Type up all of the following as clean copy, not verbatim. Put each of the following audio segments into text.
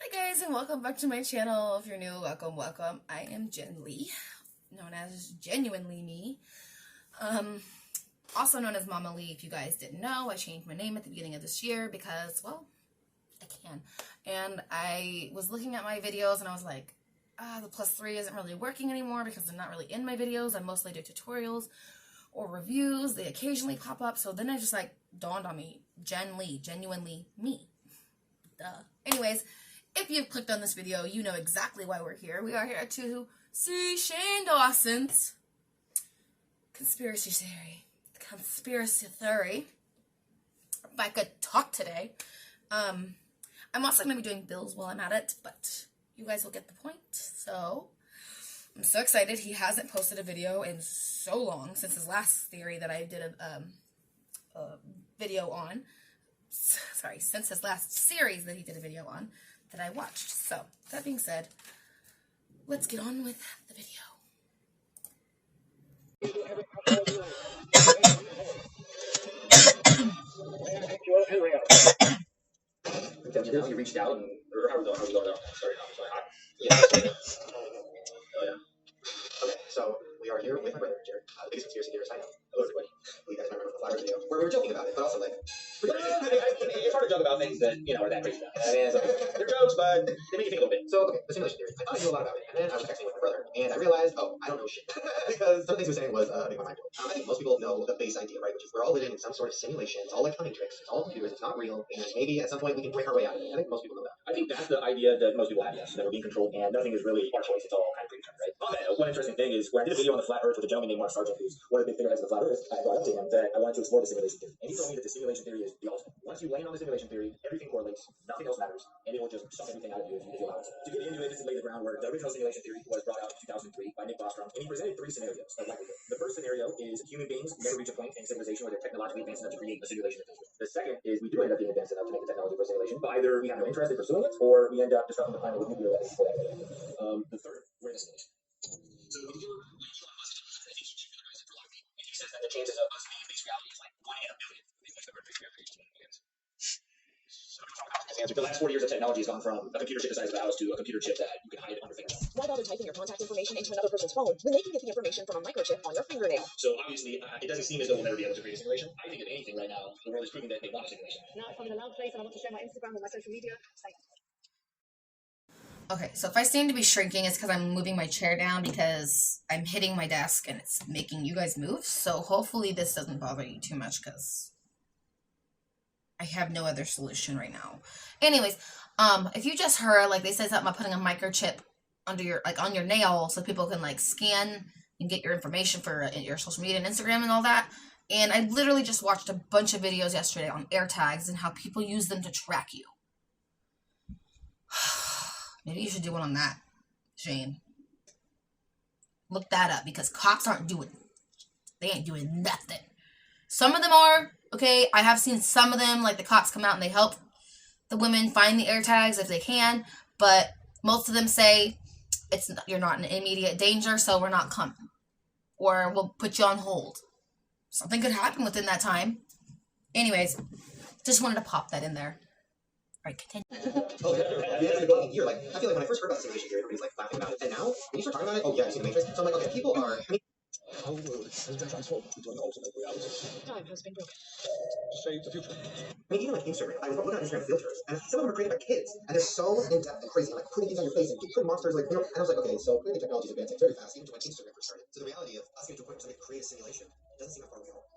Hi guys, and welcome back to my channel. If you're new, welcome. I am Jen Lee, known as Genuinely Me. Also known as Mama Lee. If you guys didn't know, I changed my name at the beginning of this year because, well, I can. And I was looking at my videos and I was like, the +3 isn't really working anymore because they're not really in my videos. I mostly do tutorials or reviews. They occasionally pop up. So then it just like dawned on me, Jen Lee, Genuinely Me. Duh. Anyways, if you've clicked on this video, you know exactly why we're here. We are here to see Shane Dawson's conspiracy theory. If I could talk today. I'm also going to be doing bills while I'm at it, but you guys will get the point. So I'm so excited. He hasn't posted a video in so long since his last theory that I did a video on. Sorry, since his last series that he did a video on that I watched. So, that being said, let's get on with the video. You reached out, or how are we going? Sorry, hi. Yeah. Oh, yeah. Okay, so we are here with my brother, Jared, the biggest conspiracy theorist I know. Hello, everybody. You guys might remember the flowers video where we were joking about it, but also like, it's hard to joke about things that are that crazy. I mean, they're jokes, but they make you think a little bit. So, okay, the simulation theory. I thought I knew a lot about it, and then I was texting with my brother, and I realized, I don't know shit, because some of the things he was saying was making my mind blow. I think most people know the base idea, right? Which is we're all living in some sort of simulation. It's all like accounting tricks. It's all computers. It's not real, and maybe at some point we can break our way out of it. I think most people know that. I think that's the idea that most people have, yes, that we're being controlled, and nothing is really our choice. It's all kind of predetermined, right? Okay, one interesting thing is when I did a video on the flat Earth with a gentleman named Mark Sargent, who's one of the big figureheads of the flat Earth, I brought up to him that I wanted to explore the simulation theory, and he told me that the simulation theory is the ultimate. Once you land on the simulation theory, everything correlates, nothing else matters, and it will just suck everything out of you if you allow it. To get into it, this is lay the groundwork. The original simulation theory was brought out in 2003 by Nick Bostrom, and he presented 3 scenarios of likelihood. The first scenario is human beings never reach a point in civilization where they're technologically advanced enough to create a simulation of history. The second is we do end up being advanced enough to make the technology for a simulation, but either we have no interest in pursuing it, or we end up disrupting the planet with nuclear weapons before that. The third, we're in a simulation. So when you do Elon Musk, I think he should realize it for a lot of people. And he says that the chances of us being in base reality is like 1 in a billion. The last 40 years of technology has gone from a computer chip the size of a house to a computer chip that you can hide under fingernails. Why bother typing your contact information into another person's phone when they can get the information from a microchip on your fingernail? So obviously, it doesn't seem as though we'll never be able to create a simulation. I think if anything right now, the world is proving that they want a simulation. Now if I'm in a loud place and I want to share my Instagram or my social media, Okay, so if I seem to be shrinking, it's because I'm moving my chair down because I'm hitting my desk and it's making you guys move. So hopefully this doesn't bother you too much because I have no other solution right now. Anyways, if you just heard, like they said something about putting a microchip under your, like on your nail so people can like scan and get your information for your social media and Instagram and all that. And I literally just watched a bunch of videos yesterday on AirTags and how people use them to track you. Maybe you should do one on that, Shane. Look that up because cops aren't doing, they ain't doing nothing. Some of them are, okay, I have seen some of them, like the cops come out and they help the women find the AirTags if they can, but most of them say you're not in immediate danger, so we're not coming. Or we'll put you on hold. Something could happen within that time. Anyways, just wanted to pop that in there. All right, continue. Oh, yeah. At the go of the year, like, I feel like when I first heard about the simulation theory, everybody's like laughing about it. And now, when you start talking about it, oh, yeah, you see the Matrix? So I'm like, okay, people are. Our world has been transformed into an alternate reality. time has been broken. To save the future. I mean, even like Instagram. I was looking at Instagram filters, and some of them are created by kids, and they're so in-depth and crazy, and like putting things on your face and putting monsters, like, and I was like, okay, so clearly technology is advancing very fast, even to when Instagram first started. So the reality of us getting to a point where somebody create a simulation doesn't seem that far away at all.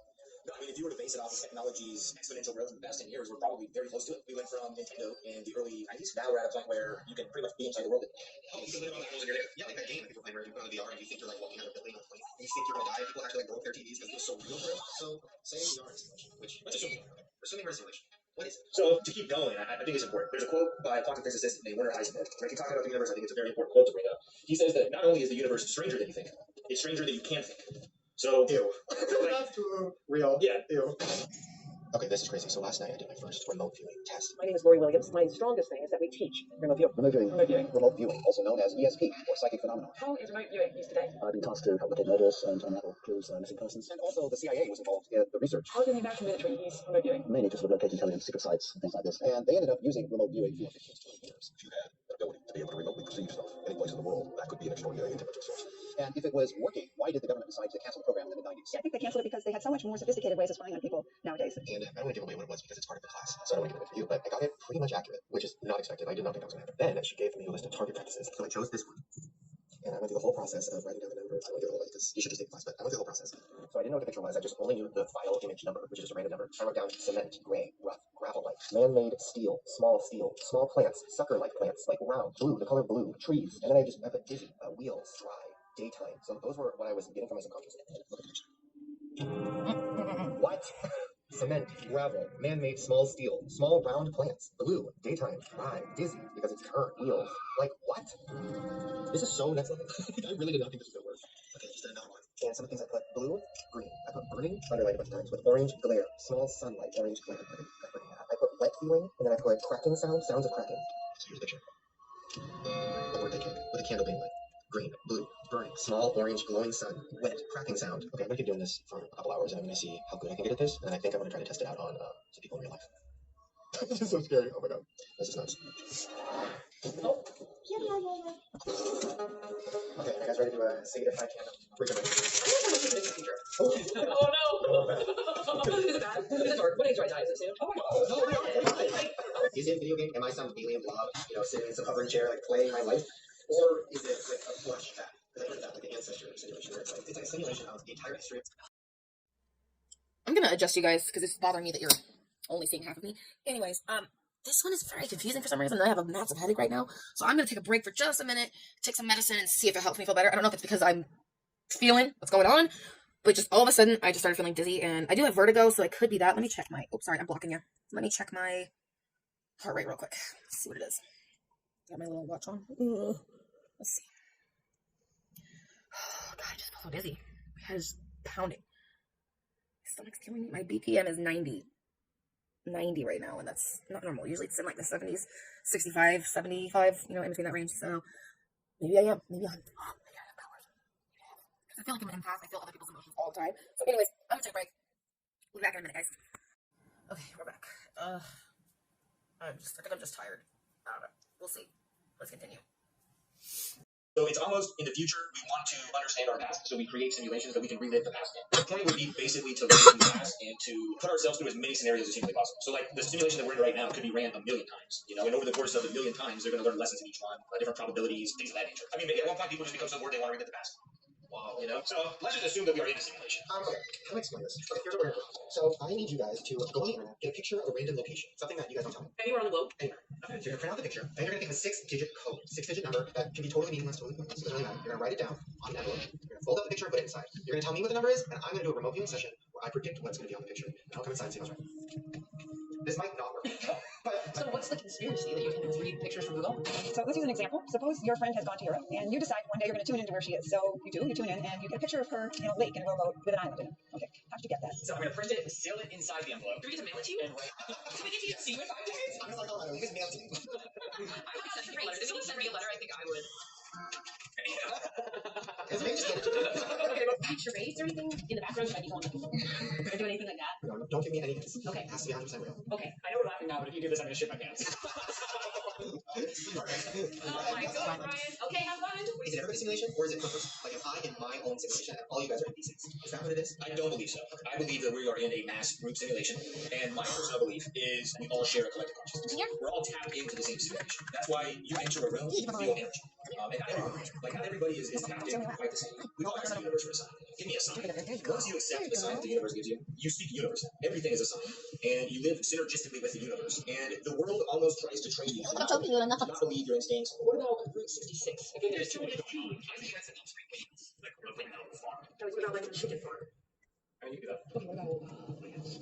No, I mean, if you were to base it off of technology's exponential growth in the past 10 years, we're probably very close to it. We went from Nintendo in the early 90s. Now we're at a point where you can pretty much be inside the world. Oh, you can live on the in your head. Yeah, like that game that people play where you put on the VR and you think you're like walking out of a building on a plane. And you think you're gonna die. People actually like broke their TVs because it was so real for them. So say we are in a simulation, which let's assume we're in a simulation. What is it? So to keep going, I think it's important. There's a quote by a quantum physicist named Werner Heisenberg. When he talks about the universe, I think it's a very important quote to bring up. He says that not only is the universe stranger than you think, it's stranger than you can think. So ew. That's too real. Yeah. Ew. Okay, this is crazy. So last night I did my first remote viewing test. My name is Lori Williams. My strongest thing is that we teach remote viewing. Remote viewing, also known as ESP, or psychic phenomenon. How is remote viewing used today? I've been tasked to help locate murders and unravel clues missing persons. And also the CIA was involved in the research. How did the American military use remote viewing? Mainly just to locate intelligence, secret sites, and things like this. And they ended up using remote viewing for 15 to 20 years. If you had be able to remotely perceive stuff any place in the world. That could be an extraordinary intelligence source. And if it was working, why did the government decide to cancel the program in the mid-90s? I think they canceled it because they had so much more sophisticated ways of spying on people nowadays. And I don't want to give away what it was because it's part of the class, so I don't want to give it away for you, but I got it pretty much accurate, which is not expected. I did not think that was going to happen. Then she gave me a list of target practices, so I chose this one. And I went through the whole process of writing down the numbers. I won't give it away because you should just take the class, but I went through the whole process. So I didn't know what the picture was. I just only knew the file image number, which is just a random number. I wrote down cement, gray, rough, gravel-like, man-made steel, small plants, sucker-like plants, like round, blue, the color blue, trees. And then I put dizzy, wheels, dry, daytime. So those were what I was getting from my subconscious. Look at the picture. What? Cement, gravel, man-made small steel, small round plants, blue, daytime, dry, dizzy, because it's current, wheels. Like, what? This is so next level. I really did not think this was going to work. Okay, just did another one. And some of the things I put blue, green. I put burning, underlined a bunch of times, with orange glare, small sunlight, orange glare. I put wet feeling, and then I put cracking sounds of cracking. So here's the picture. A birthday cake with a candle being lit. Green, blue, burning, small, orange, glowing sun, wet, cracking sound. Okay, I'm going to keep doing this for a couple hours, and I'm going to see how good I can get at this, and I think I'm going to try to test it out on some people in real life. This is so scary. Oh my god. This is nuts. Oh. Okay, are you guys ready to see if I can read Oh no! Is it bad? Is it dark? What age do I die? Is it soon? Oh my god! Is it a video game? Am I some alien blob, sitting in some hovering chair, like playing my life? Or is it like a flashback? Because I heard that, like the ancestor simulation, where it's like a simulation of the entire history. I'm gonna adjust you guys because it's bothering me that you're only seeing half of me. Anyways, this one is very confusing for some reason. I have a massive headache right now, so I'm gonna take a break for just a minute, take some medicine, and see if it helps me feel better. I don't know if it's because I'm feeling what's going on, but just all of a sudden, I just started feeling dizzy, and I do have vertigo, so it could be that. Let me check my. Oops, sorry, I'm blocking you. Let me check my heart rate real quick. Let's see what it is. Got my little watch on. Let's see. Oh, God, I just feel so dizzy. My head is pounding. My stomach's killing me. My BPM is 90 right now, and that's not normal. Usually it's in like the 70s, 65, 75, in between that range. So maybe I am. Maybe I'm. Oh, maybe I have powers. I feel like I'm an empath. I feel other people's emotions all the time. So anyways, I'm gonna take a break. We'll be back in a minute, guys. Okay, we're back. I think I'm just tired. I don't know. We'll see. Let's continue. So it's almost in the future, we want to understand our past, so we create simulations that we can relive the past in. The point would be basically to live in the past and to put ourselves through as many scenarios as humanly possible. So like the simulation that we're in right now could be ran a million times, and over the course of a million times, they're going to learn lessons in each one, different probabilities, things of that nature. I mean, maybe at one point people just become so bored they want to relive the past. Wow. So let's just assume that we are in a simulation. Okay, how do I explain this? Okay, here's what we're going to do. So I need you guys to go on the internet, get a picture of a random location, something that you guys don't tell me. Anywhere on the globe? Anywhere. Okay, so you're going to print out the picture, and you're going to think of a 6-digit code, 6-digit number that can be totally meaningless, totally pointless, doesn't really matter. You're going to write it down on an envelope. You're going to fold up the picture and put it inside. You're going to tell me what the number is, and I'm going to do a remote viewing session where I predict what's going to be on the picture. And I'll come inside and see what's right. This might not work. So what's the conspiracy that you can read pictures from Google? So let's use an example. Suppose your friend has gone to Europe, and you decide one day you're going to tune into where she is. So you tune in, and you get a picture of her in a lake in a rowboat with an island in it. Okay, how did you get that? So I'm going to print it and seal it inside the envelope. Do we get to mail it to you? And do we get to see you in 5 days? I'm just like, oh, you guys mailed to me. I would send you a letter. If someone sent me a letter, I think I would. Because maybe just get it to me. Okay, but charades or anything in the background? Should I be going or do anything like that? No, don't give me any hints. Okay. It has to be 100% real. Okay. I know we're laughing now, but if you do this, I'm going to shit my pants. Oh my god, Brian. Okay, have fun. Is it everybody's simulation, or is it like am I in my own simulation and all you guys are NPCs? Is that what it is? I don't believe so. I believe that we are in a mass group simulation, and my personal belief is we all share a collective consciousness. We're all tapped into the same simulation. That's why you enter a room, you feel energy. And not everybody is tapped in quite the same. We all ask the universe for a sign. Give me a sign. Once you accept the sign that the universe gives you, you speak the universe. Everything is a sign, and you live synergistically with the universe. And the world almost tries to train you to not believe your instincts. What about Route 66? I think there's too many. I think that's enough for kids. Like a window farm. What about like a chicken farm? I mean, you can do that. Okay, what about White House?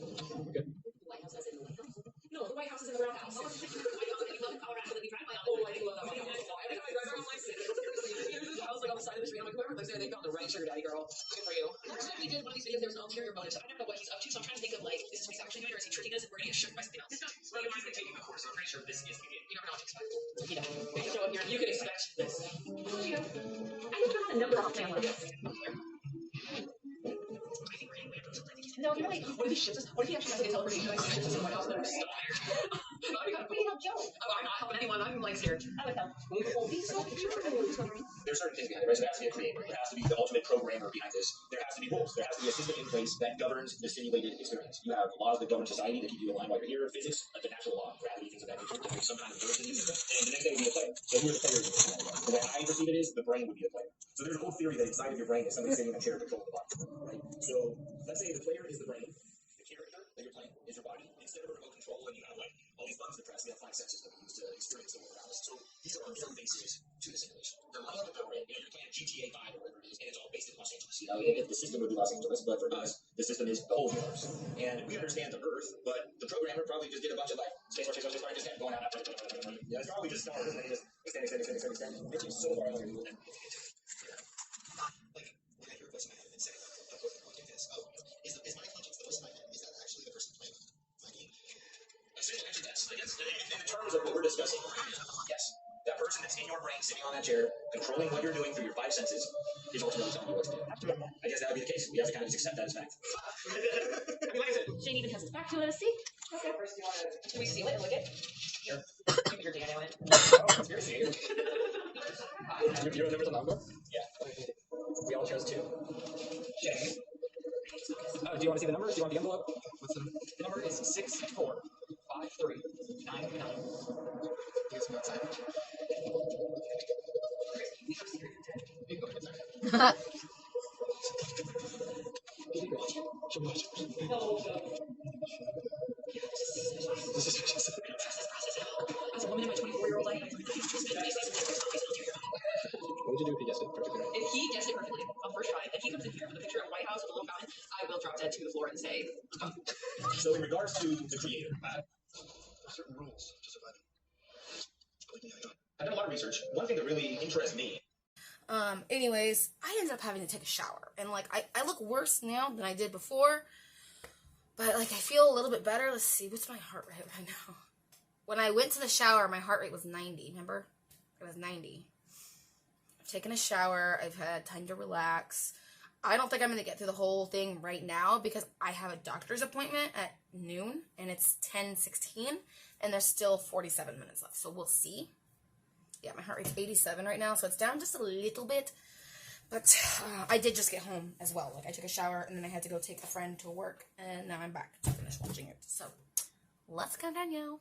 Good. The White House is in the White House? No, the White House is in the Brown House. The White House that we love in Colorado that we drive by all the time. Oh, I do love that White House. Every time I drive around, I'm like, there's this house like on the side of the street. I'm like, whoever lives there, they found the right sugar daddy girl. Good for you. Last time we did one of these videos, there was an ulterior motive, so I don't know what he's up to, so I'm trying to think of like, is this what he's actually doing, or is he tricking us and we're gonna get shook by something else? Well, you're not taking the course, so I'm pretty sure this is the game. You never know what to expect. You know. So you can expect this. I think we're on a number of plan like this. I think we're getting weird. No, you're like, what if he ships us? What if he actually has like a teleportation device and ships us in the White House? We need help Joe. Oh, I'm not helping anyone. I'm like scared. I would help. He's so cute. There's certain things behind it, right? So there has to be a creator. There has to be the ultimate programmer behind this. There has to be rules. There has to be a system in place that governs the simulated experience. You have laws that govern society that keep you in line while you're here. Physics, like the natural law, gravity, things of that nature. There's some kind of diversity. And the next day would be a player. So who are the players in this scenario? The way I perceive it is the brain would be the player. So there's a whole theory that inside of your brain is somebody sitting in a chair controlling the body, right? So let's say the player is the brain. The character that you're playing is your body. Instead of a remote control and you have like all these buttons to press, we have 5 senses that we use to experience the world around us. So these are interfaces to the simulation. They're like the program. You know, you're playing GTA 5 or whatever it is, and it's all based in Los Angeles. You know, if the system would be Los Angeles, but for us, the system is the whole universe. And we understand the Earth, but the programmer probably just did a bunch of like space bar, just kept going out. Yeah, it's probably just stars, and they just extend. It seems so far out there. Like when I hear a voice in my head and say, like this, oh, is my conscience the voice in my head? Is that actually the person playing my game? Actually, yes. Like, in terms of what we're discussing, yes. That person that's in your brain, sitting on that chair, controlling what you're doing through your 5 senses, is ultimately telling you what to do. I guess that would be the case. We have to kind of just accept that as fact. I mean, like I said, Shane even has his back to us. See? Okay. First, can we seal it and lick it? Sure. You put your DNA on it. Oh, conspiracy. You remember the number? Yeah. We all chose 2. Shane. Do you want to see the numbers? Do you want the envelope? What's the number? The number is 6453999. You guys outside. As a woman in my 24-year-old life, What would you do if he guessed it perfectly? if he guessed it perfectly on first try, and he comes in here with a picture of a White House with a little fountain, I will drop dead to the floor and say, So in regards to the creator, Certain rules to survive. I've done a lot of research. One thing that really interests me. Anyways, I ended up having to take a shower. And, like, I look worse now than I did before. But, like, I feel a little bit better. Let's see. What's my heart rate right now? When I went to the shower, my heart rate was 90. Remember? It was 90. I've taken a shower. I've had time to relax. I don't think I'm going to get through the whole thing right now because I have a doctor's appointment at noon. And it's 10:16. And there's still 47 minutes left. So we'll see. Yeah, my heart rate's 87 right now, so it's down just a little bit. But I did just get home as well. Like, I took a shower, and then I had to go take a friend to work, and now I'm back to finish watching it. So, let's continue.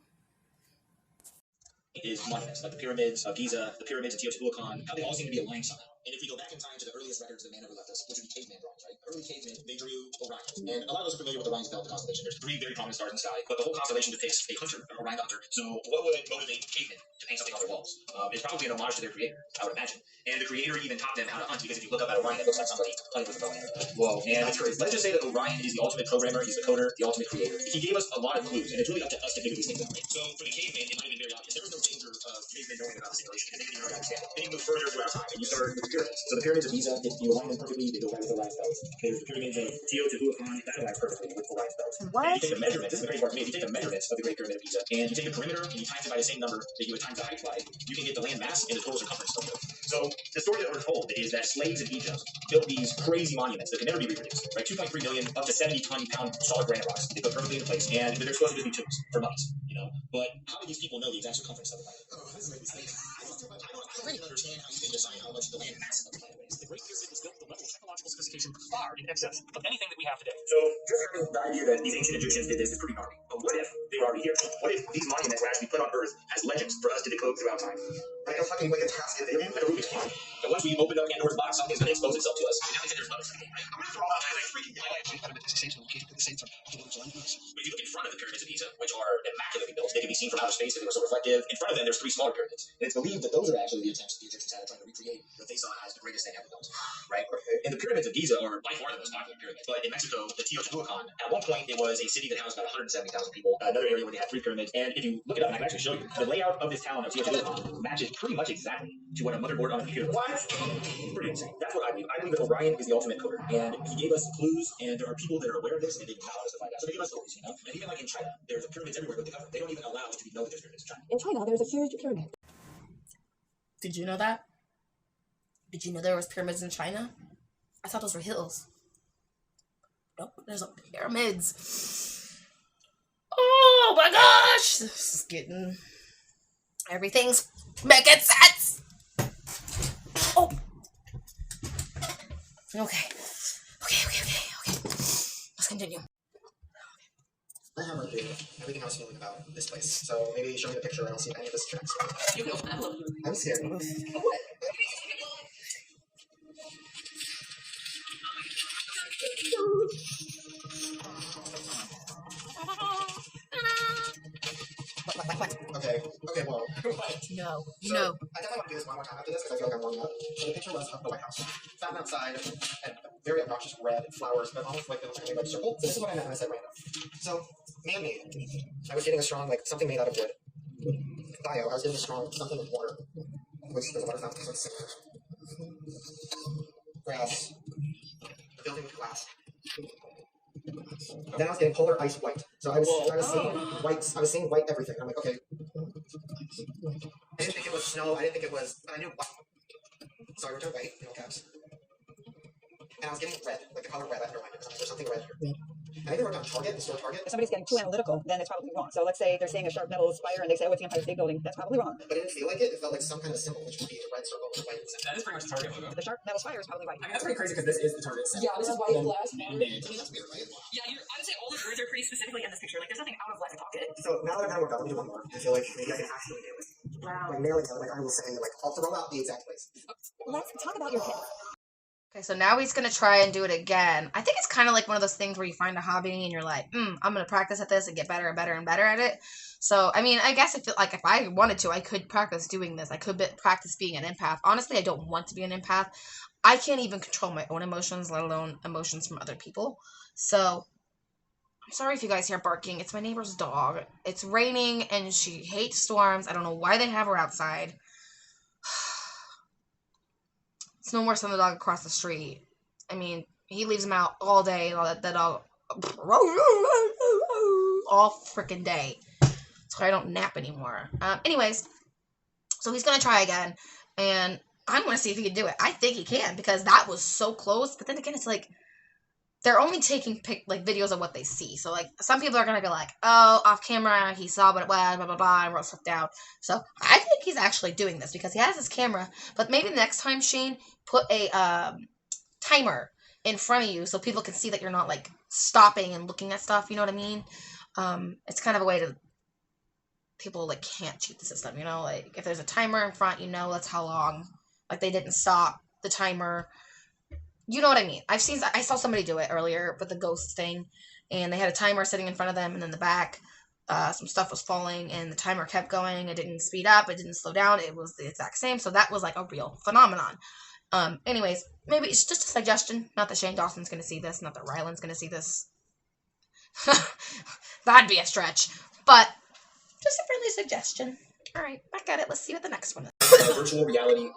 Is monuments, like the pyramids of Giza, the pyramids of Teotihuacan, how they all seem to be aligned somehow. And if we go back in time to the earliest records that man ever left us, which would be caveman drawings, right? Early cavemen, they drew Orion. And a lot of us are familiar with Orion's belt, the constellation. There's 3 very prominent stars in the sky, but the whole constellation depicts a hunter, Orion the hunter. So what would motivate cavemen to paint something on their walls? It's probably an homage to their creator, I would imagine. And the creator even taught them how to hunt, because if you look up at Orion, it looks like somebody playing with a bow and arrow. Whoa. And it's crazy. Let's just say that Orion is the ultimate programmer, he's the coder, the ultimate creator. He gave us a lot of clues, and it's really up to us to figure these things out. So for the caveman, it might have been very obvious. There was no danger of cavemen knowing about the simulation, because they didn't even really understand it. Then you move further through our time, and you start with the pyramids. So the pyramids of Giza, if you align them perfectly, they go right with Orion's belt. There's the pyramids of Teotihuacan, that aligns perfectly with Orion's belt. What? And you take the measurements, this is the crazy part to me, if you take the measurements of the Great Pyramid of Giza, and you take the perimeter, and you times it by the same number that you would times the height by, you can get the land mass and the total circumference of it. So the story that we're told is that slaves in Egypt built these crazy monuments that can never be reproduced, right? 2.3 million, up to 70-ton-pound solid granite rocks. They put perfectly into place, and they're supposed to just be tombs for mummies, you know? But how did these people know the exact circumference of the planet? Oh, this makes me think. I don't really understand how you can decide how much the land mass of the planet is. The Great Pyramid was built with a level of technological sophistication far in excess of anything that we have today. So just having the idea that these ancient Egyptians did this is pretty gnarly. But what if they were already here? What if these monuments were actually put on Earth as legends for us to decode throughout time? Like a fucking wicked task of alien. Like a Rubik's Cube. And once we open up Pandora's box, something's going to expose itself to us. And now we said there's bugs. I'm gonna throw all that like freaking But if you look in front of the pyramids of Giza, which are immaculately built, they can be seen from outer space because they were so reflective. In front of them, there's 3 smaller pyramids. And it's believed that those are actually the attempts the Egyptians had at trying to recreate what they saw as the greatest thing ever built. Right? And the pyramids of Giza are by far the most popular pyramids. But in Mexico, the Teotihuacan, at one point, it was a city that housed about 170,000 people. Another area where they had 3 pyramids. And if you look it up, and I can actually show you, the layout of this town of Teotihuacan matches pretty much exactly to what a motherboard on a computer looks like. Pretty insane. That's what I believe. I believe that Orion is the ultimate coder. And he gave us clues, and there are people that are aware of this, and they allow us to find out. So they give us stories, you know? And even like in China, there's pyramids everywhere, but they don't even allow us to know that there's pyramids in China. In China, there's a huge pyramid. Did you know that? Did you know there was pyramids in China? I thought those were hills. Nope, there's pyramids. Oh my gosh! This is getting... Everything's making sense! Oh! Okay. Let's continue. I have like everything I was feeling about this place. So maybe show me the picture and I'll see if any of this tracks. I'm scared. What? Okay, well. No. So, No. I definitely want to do this one more time after this because I feel like I'm warming up. So the picture was of the White House. Fountain outside, and very obnoxious red flowers, but almost like a like circle. So this is what I meant when I said random. So, man-made. I was getting a strong, like, something made out of wood. Bio, I was getting a strong something with water. Which there's a water fountain. So it's grass. A building with glass. Then I was getting polar ice white. So I was seeing white. I was seeing white everything. I'm like, okay. I didn't think it was snow. I didn't think it was, but I knew white. So I wrote down white in all caps. And I was getting red, like the color red. I underlined it. There's something red here. And I even wrote down Target, the store Target. If somebody's getting too analytical, then it's probably wrong. So let's say they're seeing a sharp metal spire and they say, oh, it's the Empire State Building. That's probably wrong. But it didn't feel like it. It felt like some kind of symbol, which would be a red circle with a white center. That is pretty much the Target logo. The sharp metal spire is probably right. I mean, that's pretty crazy because this is the Target center. Yeah, this is white glass. I mean, that's weird, right? Yeah, I would say all the words are pretty specifically in this picture. Like, there's nothing out of left pocket. So now that I've kind of worked out, let me do one more. I feel like maybe I can actually do it. Wow. Like nail it down. Like I will say, like I'll throw out the exact place. Let's talk about your kids. Okay, so now he's gonna try and do it again. I think it's kind of like one of those things where you find a hobby and you're like, I'm gonna practice at this and get better and better and better at it. So, I mean, I guess I feel like if I wanted to, I could practice doing this. I could practice being an empath. Honestly, I don't want to be an empath. I can't even control my own emotions, let alone emotions from other people. So, I'm sorry if you guys hear barking. It's my neighbor's dog. It's raining and she hates storms. I don't know why they have her outside. It's no worse than the dog across the street. I mean, he leaves him out all day, and all that dog all freaking day. That's why I don't nap anymore. Anyways, so he's gonna try again, and I'm gonna see if he can do it. I think he can because that was so close. But then again, it's like they're only taking videos of what they see. So like some people are gonna go like, oh, off camera, he saw what it was, blah blah blah, and wrote stuff down. So I think he's actually doing this because he has his camera. But maybe next time, Shane, put a timer in front of you so people can see that you're not like stopping and looking at stuff. You know what I mean? It's kind of a way to people like can't cheat the system. You know, like if there's a timer in front, you know that's how long. Like they didn't stop the timer. You know what I mean? I saw somebody do it earlier with the ghost thing, and they had a timer sitting in front of them, and in the back, some stuff was falling, and the timer kept going. It didn't speed up. It didn't slow down. It was the exact same. So that was like a real phenomenon. Anyways, maybe it's just a suggestion. Not that Shane Dawson's going to see this. Not that Ryland's going to see this. That'd be a stretch. But just a friendly suggestion. All right, back at it. Let's see what the next one is. Virtual reality,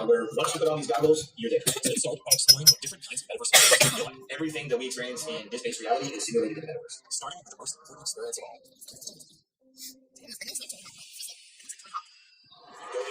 where once you put on these goggles, you're there. It's all about exploring what different kinds of metaverses feel like. Everything that we experience in this based reality is simulated in the metaverse. Starting with the most important experience of all.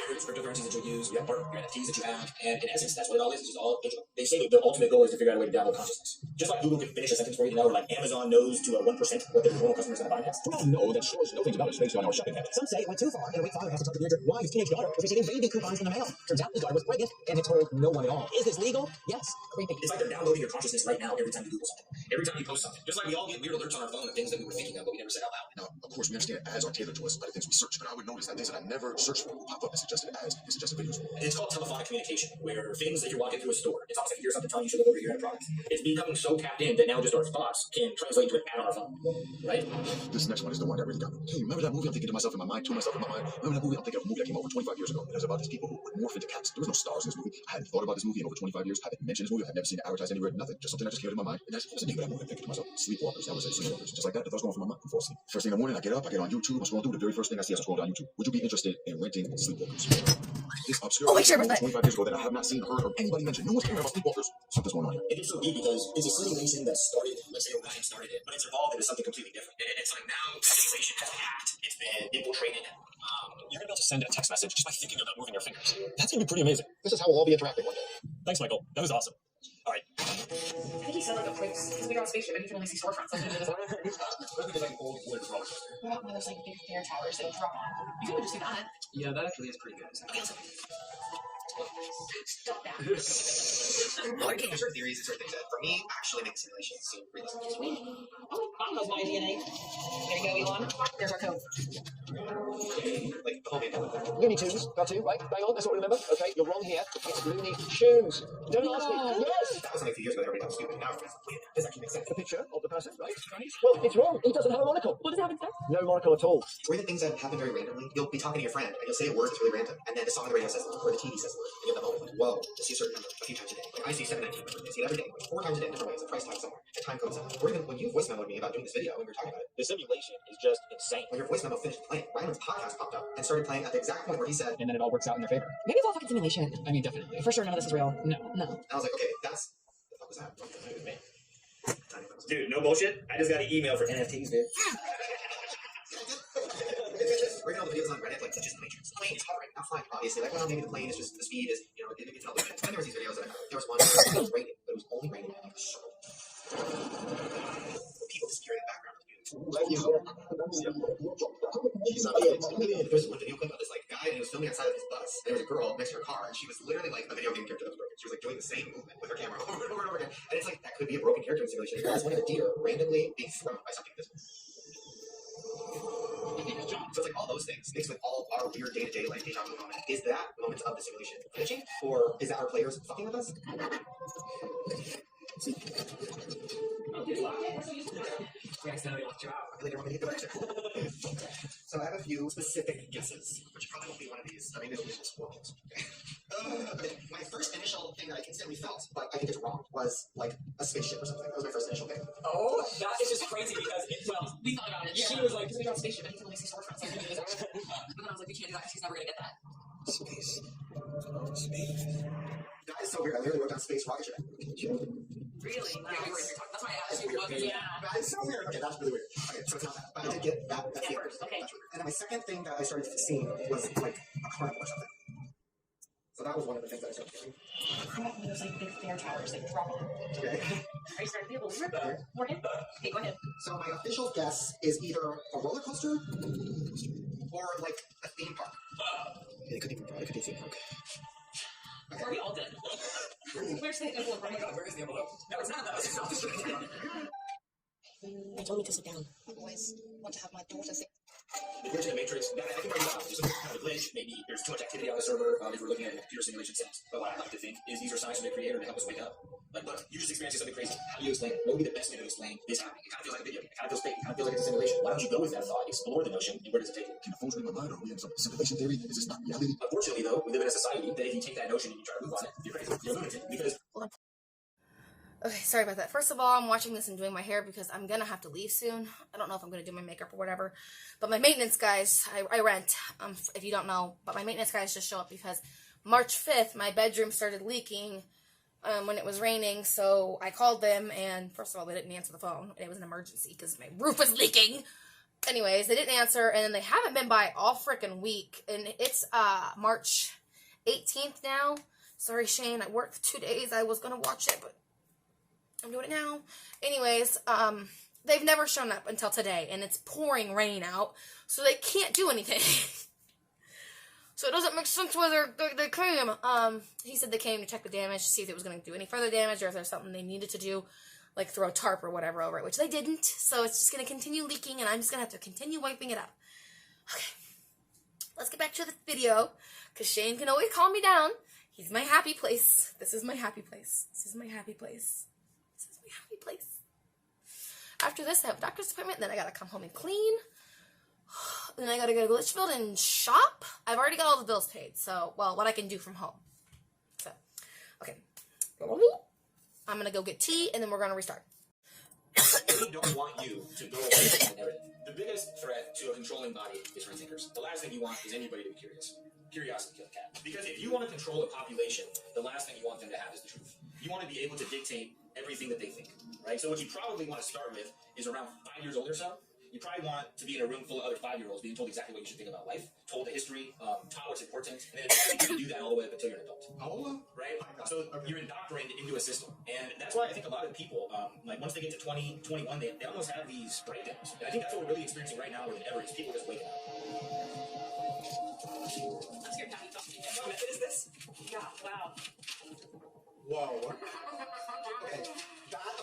There's cryptocurrencies that you'll use, you have art, your NFTs that you have, and in essence, that's what it all is. It's just all digital. They say that the ultimate goal is to figure out a way to download consciousness. Just like Google can finish a sentence for you, or like Amazon knows to 1% what their normal customers are going to buy next. We all know that stores know things about us based on our shopping habits. Some say it went too far, and a weak father has to tell the teenager why his teenage daughter was receiving baby coupons in the mail. Turns out his daughter was pregnant and had told no one at all. Is this legal? Yes. Creepy. It's like they're downloading your consciousness right now every time you Google something. Every time you post something. Just like we all get weird alerts on our phone of things that we were thinking of but we never said out loud. Now, of course, we understand ads are tailored to us by the things we search, but I would notice that things that I never searched for would pop up as suggested ads and suggested videos. It's called telephonic communication, where things that you're walking through a store, it's almost like you hear something telling you to look over here at a product. It's becoming so tapped in that now just our thoughts can translate to an ad on our phone, right? This next one is the one that really got me. Hey, remember that movie? I'm thinking to myself in my mind, Remember that movie? I'm thinking of a movie that came over 25 years ago. And it was about these people who would morph into cats. There was no stars in this movie. I hadn't thought about this movie in over 25 years. I hadn't mentioned this movie. I had never seen it advertised anywhere. Nothing. Just something that just came into my mind. And that's the name of that movie. I'm thinking to myself, Sleepwalkers. That was it. Sleepwalkers. Just like that. The thoughts going through my mind before sleep. First thing in the morning, I get up. I get on YouTube. I'm scrolling through. The very first thing I see as I scroll down YouTube. Would you be interested in renting Sleepwalkers? This obscure movie 25 years ago that I have not seen, heard, or anybody mention. No one's caring about Sleepwalkers. Something's going on here. It gets so deep because it's a simulation that started, let's say Orion started it, but it's evolved into something completely different. It's like now the simulation has been hacked. It's been infiltrated. You're about to send a text message just by thinking about moving your fingers. That's going to be pretty amazing. This is how we'll all be interacting one day. Thanks, Michael. That was awesome. I think he said like a place, because we got a spaceship and you can only see storefronts. Like, I think it's like an old wood roller coaster. well, there's like big fair towers that you drop on. You can just do that. Yeah, that actually is pretty good. Okay, let's stop that. Like, there's certain theories and certain things that, for me, actually make the simulation seem realistic. Sweet. Oh, Mom knows my DNA. There you go, Elon. There's our code. Like, the whole main element there. Looney Tunes, got to, right? Bang on, that's what we remember. Okay, you're wrong here. It's Looney Tunes. Don't ask me. Yes! That was like a few years ago, everybody thought it was stupid. Now everybody's like, wait, this actually makes sense. The picture of the person, right? Well, it's wrong. He doesn't have a monocle. What does it have instead? No monocle at all. Or even things that happen very randomly. You'll be talking to your friend, and you'll say a word that's really random, and then the song on the radio says, or the TV says, and you have that moment like, whoa, to see a certain number a few times a day. Like, I see 719, I see it every day, like 4 times a day in different ways, a price tag somewhere, a time code somewhere. Or even when you voice memoed me about doing this video, when we were talking about it, The simulation is just insane. when your voice memo finished playing, Ryan's podcast popped up and started playing at the exact point where he said, And then it all works out in their favor. Maybe it's all fucking simulation. I mean, definitely. For sure, none of this is real. No. and I was like, okay, that's, the fuck was that? Dude, no bullshit. I just got an email for NFTs, dude. Reading all the videos on Reddit, like, teaches the Matrix. The plane is hovering, not flying, obviously. Like, well, maybe the plane is just, the speed is, you know, it gets an illusion. Then there was these videos that there was one where it was raining, but it was only raining in like a circle. People disappearing in the background. There's one video clip of this like guy, and he was filming outside of his bus, and there was a girl next to her car, and she was literally like a video game character that was broken. She was like doing the same movement with her camera over and over and over again, and it's like that could be a broken character in simulation. It's one of the deer randomly being thrown by something invisible. So it's like all those things mixed with all our weird day-to-day like deja vu moment. Is that moments of the simulation glitching, or is that our players fucking with us? We accidentally locked you out. I really don't want to hit the picture. So I have a few specific guesses, which probably won't be one of these. I mean, it'll be just squirrels. Okay. My first initial thing that I instantly felt, but I think it's wrong, was like a spaceship or something. That was my first initial thing. Oh, that is just crazy because we thought about it. Yeah. She was like, we got a spaceship and he can only see storefronts. Like, but then I was like, we can't do that because he's never gonna get that. Space. Space. That is so weird. I literally wrote down space rocket ship. Really? Yeah, we were in your talk. That's why I asked you what. Yeah. That is so weird. Okay, that's really weird. Okay, so it's not that. But I did get that. That's At weird. first, okay. That's weird. And then my second thing that I started seeing was like a carnival or something. So that was one of the things that I started getting. There's like big fair towers that you drop on. Okay. Are you starting to be a little weird? Morgan? Okay, go ahead. So my official guess is either a roller coaster or like a theme park. It could be a theme park. Okay. Are we all dead? Where's the envelope? Oh my god, where is the envelope? No, it's not that. It's not. They told me to sit down. I always want to have my daughter sit. The glitch in the Matrix, I can break it down. There's some kind of a glitch. Maybe there's too much activity on the server if we're looking at it in a computer simulation sense. But what I like to think is these are signs from the creator to help us wake up. Like, look, you're just experiencing something crazy. How do you explain it? What would be the best way to explain this happening? It kind of feels like a video game. It kind of feels fake. It kind of feels like it's a simulation. Why don't you go with that thought, explore the notion, and where does it take you? Can the phones read my mind? Are we in some simulation theory? Is this not reality? Unfortunately, though, we live in a society that if you take that notion and you try to move on it, you're crazy. You're a lunatic. Because Okay, sorry about that. First of all, I'm watching this and doing my hair because I'm gonna have to leave soon. I don't know if I'm gonna do my makeup or whatever. But my maintenance guys, I rent, if you don't know, but my maintenance guys just show up because March 5th, my bedroom started leaking when it was raining. So I called them, and first of all, they didn't answer the phone. And it was an emergency because my roof was leaking. Anyways, they didn't answer, and then they haven't been by all freaking week. And it's March 18th now. Sorry, Shane, I worked 2 days. I was gonna watch it, but I'm doing it now. Anyways, they've never shown up until today, and it's pouring rain out, so they can't do anything. So it doesn't make sense whether they came. He said they came to check the damage, to see if it was going to do any further damage, or if there's something they needed to do, like throw a tarp or whatever over it, which they didn't. So it's just going to continue leaking, and I'm just going to have to continue wiping it up. Okay, let's get back to the video, because Shane can always calm me down. He's my happy place. This is my happy place. This is my happy place. Happy place. After this, I have a doctor's appointment. Then I gotta come home and clean. Then I gotta go to Glitchfield and shop. I've already got all the bills paid. So, well, what I can do from home. So, okay. I'm gonna go get tea, and then we're gonna restart. we don't want you to go away from the narrative. The biggest threat to a controlling body is free thinkers. The last thing you want is anybody to be curious. Curiosity kills cat. Because if you want to control a population, the last thing you want them to have is the truth. You want to be able to dictate everything that they think, right? So what you probably want to start with is around 5 years old or so. You probably want to be in a room full of other 5-year-olds being told exactly what you should think about life, told the history, taught what's important, and then you can do that all the way up until you're an adult. How old? Right? So you're indoctrinated into a system. And that's why I think a lot of people, like once they get to 20, 21, they almost have these breakdowns. And I think that's what we're really experiencing right now more than ever is people just waking up. I'm scared Daddy talks to me. What method is this? Yeah, wow. Whoa. Okay. Okay. But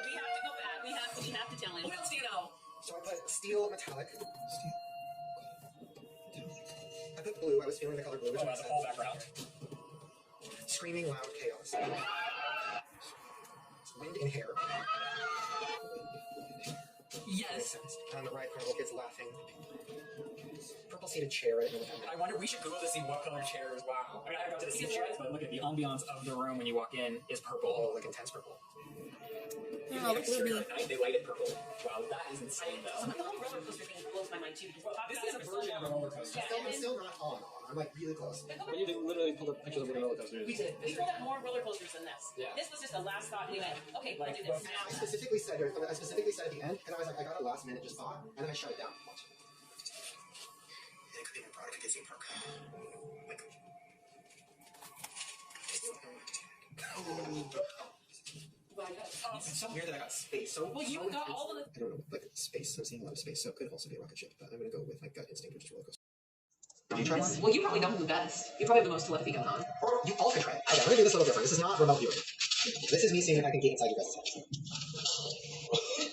we have to go back. We have to tell him. What else do you know? So I put steel metallic. I put blue. I was feeling the color blue. Which as a whole background. Screaming loud chaos. Wind in hair. Yes. On the right, purple kids laughing. Purple seated chair. I didn't know what that meant. I wonder, we should Google to see what color chairs. Wow. I mean, I got to the seat chairs, but look at the ambiance of the room when you walk in is purple. Oh, like intense purple. No, look at me. They light it purple. Wow, that is insane, though. The whole roller coaster thing blows my mind too. This is a version of a roller coaster. I'm still not on. I'm like really close. But you literally pulled up pictures of what a roller coaster is. We did. We pulled out more roller coasters than this. Yeah. This was just a last thought. We went, okay, we'll do this. I specifically said at the end, and I was like, I got a last minute just thought, and then I shut it down. Watch. It could be my product. It could be Park. Like, it's so weird that I got space. So Well, you got all of the. I don't know, like space. I'm seeing a lot of space, so it could also be a rocket ship. But I'm gonna go with my gut instinct, which is roller coaster. Do you try one? Well, you probably know who the best. You probably have the most telepathy going on. Or you all can try it. Okay, I'm gonna do this a little different. This is not remote viewing. This is me seeing if I can get inside your guys' heads.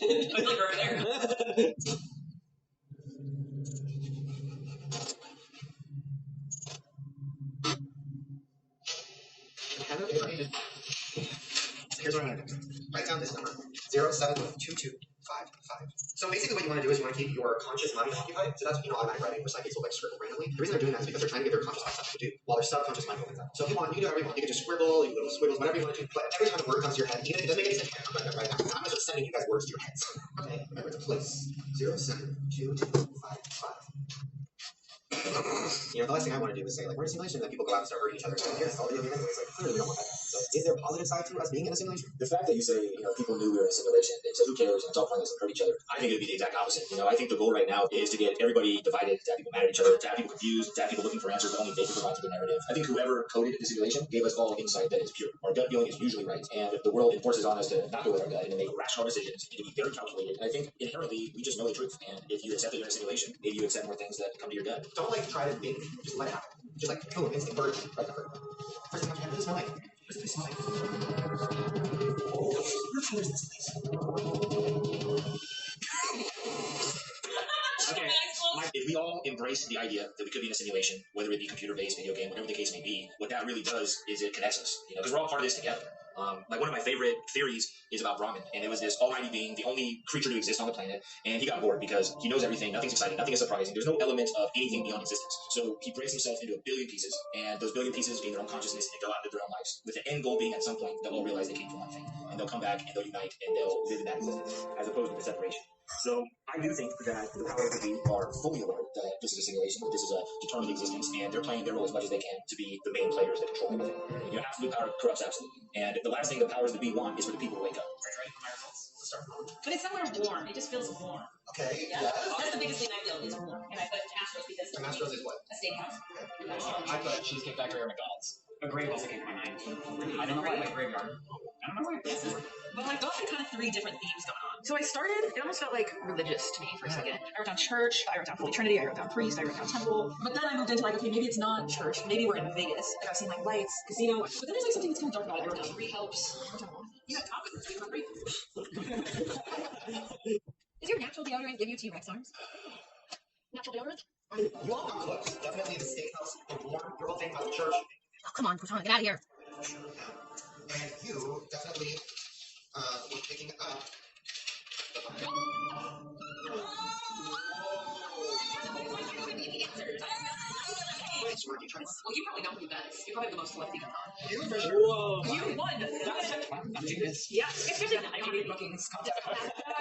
I feel like we're over there. Here's what I'm gonna do. Write down this number. 07225. So basically what you want to do is you want to keep your conscious mind occupied. So that's, automatic writing, which like kids will like scribble randomly. The reason they're doing that is because they're trying to get their conscious mind stuff to do while their subconscious mind opens up. So if you want, you can do whatever you want. You can just scribble, you can little squiggles, whatever you want to do. But every time a word comes to your head, even if it doesn't make any sense, I'm writing it right now. I'm just sending you guys words to your heads. Okay, remember it's a place. 07225. The last thing I want to do is say, like, we're in a simulation, that people go out and start hurting each other. So yes, all the other anyways, like, clearly we don't want that. So is there a positive side to us being in a simulation? The fact that you say, people knew we were in a simulation, they said, who cares, and it's all pointless and hurt each other. I think it would be the exact opposite. I think the goal right now is to get everybody divided, to have people mad at each other, to have people confused, to have people looking for answers that only they can provide to the narrative. I think whoever coded the simulation gave us all insight that is pure. Our gut feeling is usually right, and the world enforces on us to not go with our gut and to make rational decisions and to be very calculated. And I think inherently we just know the truth, and if you accept that you're in a simulation, maybe you accept more things that come to your gut. Don't like try to think, just let it happen. Just like, boom, instant bird, right number. First thing comes to your head, what does it smell like? What does it smell like? Where is this place? Okay, if we all embrace the idea that we could be in a simulation, whether it be computer-based, video game, whatever the case may be, what that really does is it connects us, because we're all part of this together. Like one of my favorite theories is about Brahman, and it was this almighty being, the only creature to exist on the planet, and he got bored because he knows everything, nothing's exciting, nothing is surprising, there's no element of anything beyond existence. So he breaks himself into a billion pieces, and those billion pieces being their own consciousness, and they go out and live their own lives, with the end goal being at some point they'll all realize they came from one thing, and they'll come back and they'll unite and they'll live in that existence, as opposed to the separation. So I do think that the powers that be are fully aware that this is a simulation, that this is a determined existence, and they're playing their role as much as they can to be the main players that control everything. Absolute power corrupts absolutely. And the last thing the powers that be want is for the people to wake up. Right. My results. Let's start. But it's somewhere warm. It just feels warm. Okay, Yeah. That's the biggest thing I feel. It's warm. And I put Astros because And Astros is what? a steakhouse. I put Cheesecake Factory or McDonald's. A grave also came to my mind. I don't know why, like graveyard. I don't know why. But like those are kind of three different themes going on. So I started, it almost felt like religious to me for a second. I wrote down church, I wrote down Holy Trinity, I wrote down priest, I wrote down temple. But then I moved into like, okay, maybe it's not church, maybe we're in Vegas. And I've seen like lights, casino. But then there's like something that's kind of dark about it. I wrote down 3 helps. I wrote down 1. You got confidence, you hungry? Does your natural deodorant give you T-Rex arms? Natural deodorant? You all got close. Definitely the steakhouse, the warm, your whole thing about the church. Oh, come on, Cortana, get out of here. And you definitely were picking up the Wait, smart, you try one. Well, you probably know who that is. You're probably the most telepathy going on. You for sure. Whoa. You won! I'm genius. Yeah, especially I don't need bookings. I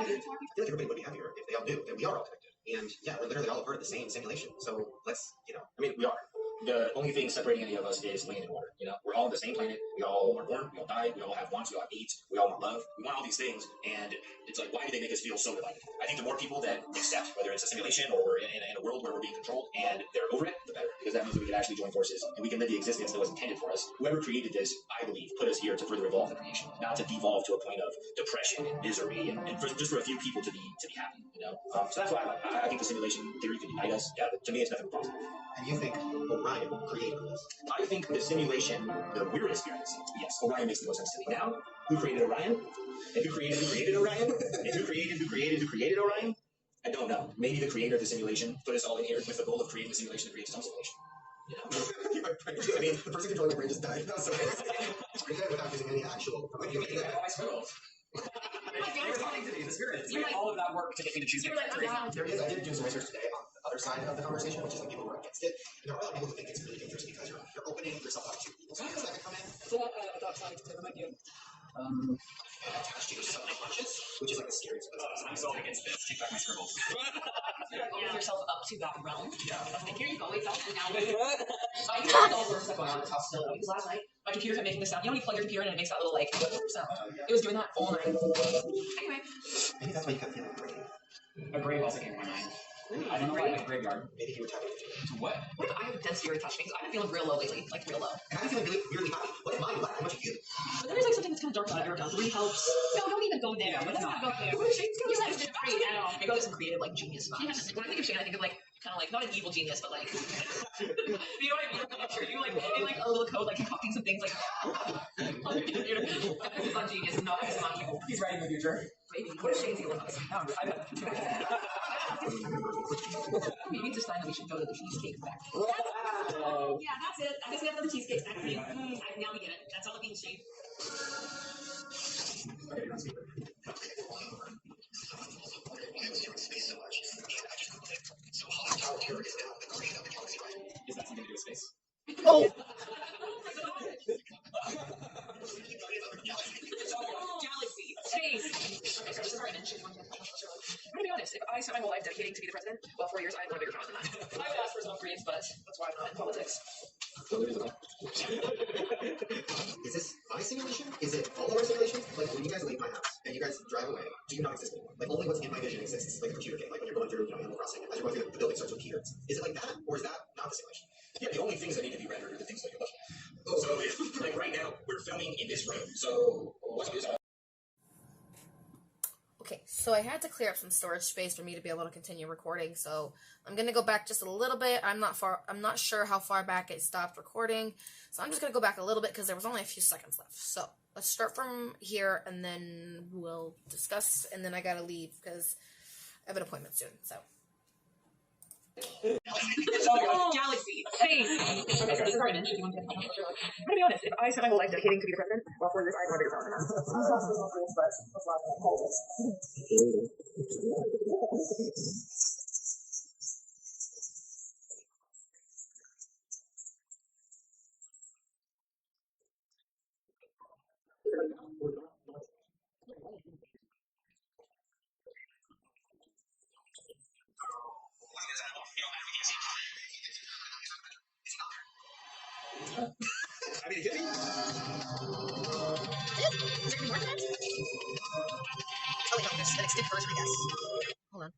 feel like everybody would be happier if they all knew that we are all connected. And yeah, we're literally all a part of the same simulation. So let's, we are. the only thing separating any of us is land and water. You know, we're all on the same planet. We all are born. We all die. We all have wants. We all have needs. We all want love. We want all these things. And it's like, why do they make us feel so divided? I think the more people that accept, whether it's a simulation or in a world where we're being controlled and they're over it, the better. Because that means that we can actually join forces and we can live the existence that was intended for us. Whoever created this, I believe, put us here to further evolve the creation, not to devolve to a point of depression and misery and just for a few people to be happy. You know, so that's why I think the simulation theory could unite us. Yeah, to me, it's nothing but positive. And you think Orion created this? I think the simulation that we're experiencing, yes, Orion makes the most sense to me. Now, who created Orion? And who created Orion? And who created Orion? I don't know. Maybe the creator of the simulation put us all in here with the goal of creating the simulation to create its own simulation. You know? I mean, the person controlling my brain just died. So without using any actual. What do you mean? All my scribbles. They were talking to me in the spirit. You made all of that work to get me to choose it. There is. I did do some research today on the other side of the conversation, which is like people who are against it. And there are a lot of people who think it's really dangerous because you're opening yourself up to evil spirits that can come in. So what dark side to like you? And attach to your subconscious, which is like the scariest. I'm so against this. Take back my scribbles. Open yourself up to that realm. Yeah. Like, here you go, it's out and now. I can all sorts of stuff going on in this house still. Because last night, my computer kept making this sound. You know when you plug your computer in and it makes that little like sound? It was doing that all night. Anyway. Maybe that's why you kept feeling great. A grave also came to my mind. I don't know why, like a graveyard. Maybe you were tapping into it. To what? What if I have a dead spirit touch me? Because I've been feeling real low lately. Like, real low. And I've been feeling really weirdly happy. What if mine left? How much of you? But then there's like something that's kind of dark about it. Three helps. No, don't even go there. Let's not go there. Shane's gonna say it's great. Maybe I'll get some creative, like, genius vibes. When I think of Shane, I think of, like, kind of like, not an evil genius, but like, you know what I mean? I'm sure you, like, in, like, a little code, like, concocting some things, like, on your computer. It's not genius, not evil. He's writing the future. Maybe. What if Shane's evil? You need to sign that we should go to the cheesecake factory. Yeah, that's it. I guess we have to the cheesecake factory. Now we get it. That's all it means, Shane. Okay, you're on speaker. I was here in space so much, and I just Googled it. So Hollis Tower Terror is now the creation of the galaxy, right? Is that something to do with space? Oh! Galaxy. Space. Okay, so this is where I mentioned one thing. I'm gonna be honest, if I spent my whole life dedicating to be the president, well, 4 years, I have no bigger trauma than that. I would ask for some upgrades, but that's why I'm not in politics. Is this my simulation? Is it all of our simulations? Like, when you guys leave my house and you guys drive away, do you not exist anymore? Like, only what's in my vision exists, like a computer game. Like, when you're going through, Animal Crossing, as you're going through, the building starts to appear. Is it like that, or is that not the simulation? Yeah, the only things that need to be rendered are the things that you're looking at. Oh. So, if, like right now, we're filming in this room. So, what's this? Okay, so I had to clear up some storage space for me to be able to continue recording, so I'm going to go back just a little bit. I'm not sure how far back it stopped recording, so I'm just going to go back a little bit because there was only a few seconds left. So, let's start from here, and then we'll discuss, and then I got to leave because I have an appointment soon, so. Galaxy. Space. Okay, so this is where I mentioned one thing. I'm gonna be honest, if I spent my whole life dedicating to be the president, well, 4 years, I have no bigger trauma than that. That's why I'm in politics. I mean, it could be. Is there any more to that? Oh, wait, no, there's an extended version, I guess. Hold on.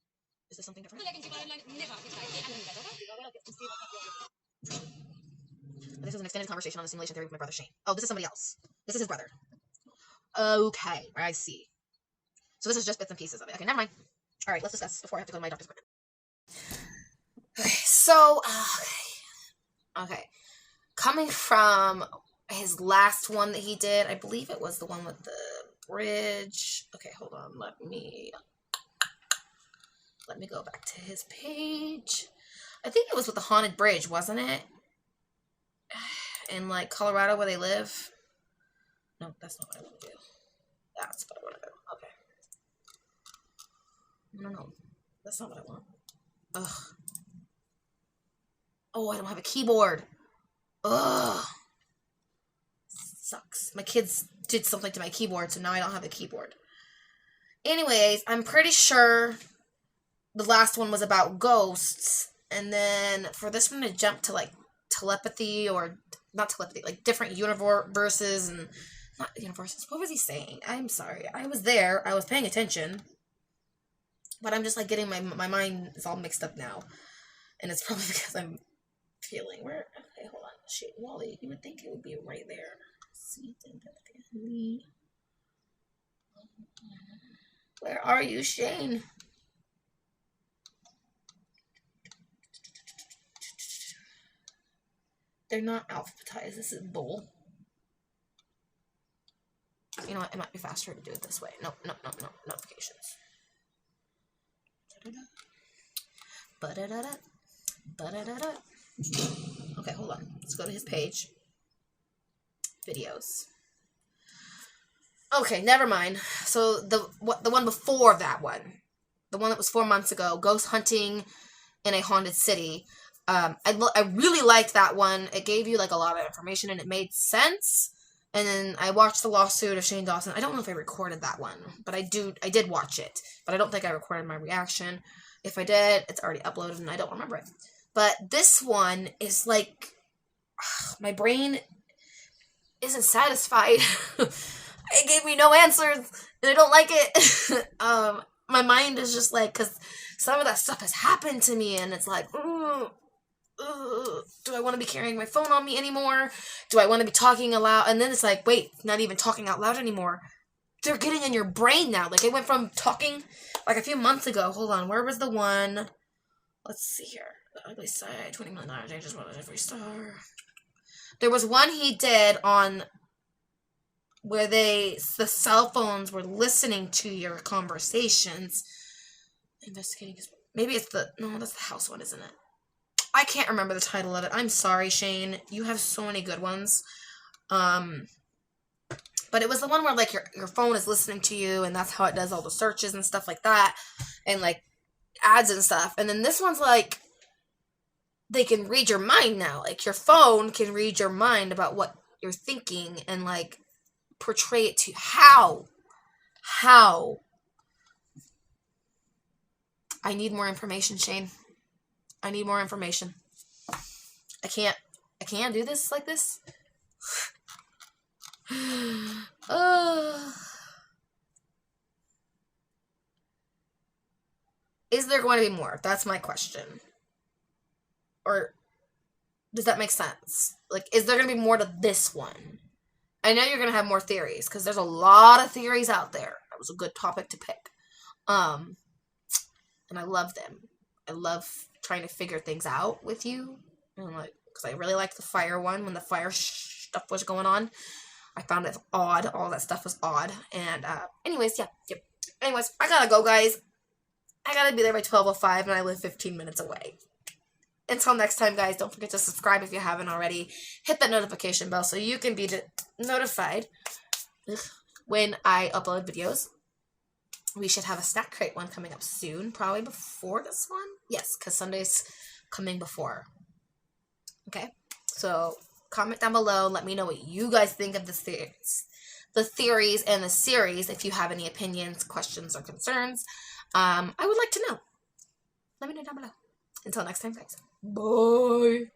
Is this something different? This is an extended conversation on the simulation theory with my brother Shane. Oh, this is somebody else. This is his brother. Okay, I see. So this is just bits and pieces of it. Okay, never mind. All right, let's discuss before I have to go to my doctor's appointment. Okay, so, okay. Coming from his last one that he did, I believe it was the one with the bridge. Okay, hold on. Let me go back to his page. I think it was with the haunted bridge, wasn't it? In, like, Colorado where they live. No, that's not what I want to do. That's what I want to do. Okay. No. That's not what I want. Ugh. Oh, I don't have a keyboard. Ugh. Sucks. My kids did something to my keyboard, so now I don't have a keyboard. Anyways, I'm pretty sure the last one was about ghosts. And then for this one to jump to, like, telepathy, or not telepathy, like different universes and not universes. What was he saying? I'm sorry. I was there. I was paying attention. But I'm just like getting my mind is all mixed up now. And it's probably because I'm feeling where. Okay, hold on. Shit, Wally, you would think it would be right there. Where are you, Shane? They're not alphabetized. This is bull. You know what? It might be faster to do it this way. No. Notifications. Okay, hold on. Let's go to his page. Videos. Okay, never mind. So the one before that one, the one that was 4 months ago, ghost hunting in a haunted city. I really liked that one. It gave you like a lot of information and it made sense. And then I watched the lawsuit of Shane Dawson. I don't know if I recorded that one, but I did watch it. But I don't think I recorded my reaction. If I did, it's already uploaded and I don't remember it. But this one is like, my brain isn't satisfied. It gave me no answers, and I don't like it. My mind is just like, because some of that stuff has happened to me, and it's like, do I want to be carrying my phone on me anymore? Do I want to be talking aloud? And then it's like, wait, not even talking out loud anymore. They're getting in your brain now. Like, it went from talking, like, a few months ago. Hold on, where was the one? Let's see here. The Ugly Side, 20 million changes, one every star. There was one he did on where the cell phones were listening to your conversations. Investigating. Maybe it's no, that's the house one, isn't it? I can't remember the title of it. I'm sorry, Shane. You have so many good ones. But it was the one where, like, your phone is listening to you, and that's how it does all the searches and stuff like that, and, like, ads and stuff. And then this one's, like, they can read your mind now. Like, your phone can read your mind about what you're thinking and, like, portray it to you. How? I need more information, Shane. I need more information. I can't do this like this. Is there going to be more? That's my question. Or does that make sense? Like, is there going to be more to this one? I know you're going to have more theories, because there's a lot of theories out there. That was a good topic to pick. And I love them. I love trying to figure things out with you. And, like, because I really liked the fire one, when the fire stuff was going on. I found it odd. All that stuff was odd. And, anyways, yeah. Yep. Anyways, I gotta go, guys. I gotta be there by 12:05, and I live 15 minutes away. Until next time, guys, don't forget to subscribe if you haven't already. Hit that notification bell so you can be notified when I upload videos. We should have a snack crate one coming up soon, probably before this one. Yes, because Sunday's coming before. Okay, so comment down below. Let me know what you guys think of the theories and the series. If you have any opinions, questions, or concerns, I would like to know. Let me know down below. Until next time, guys. Bye.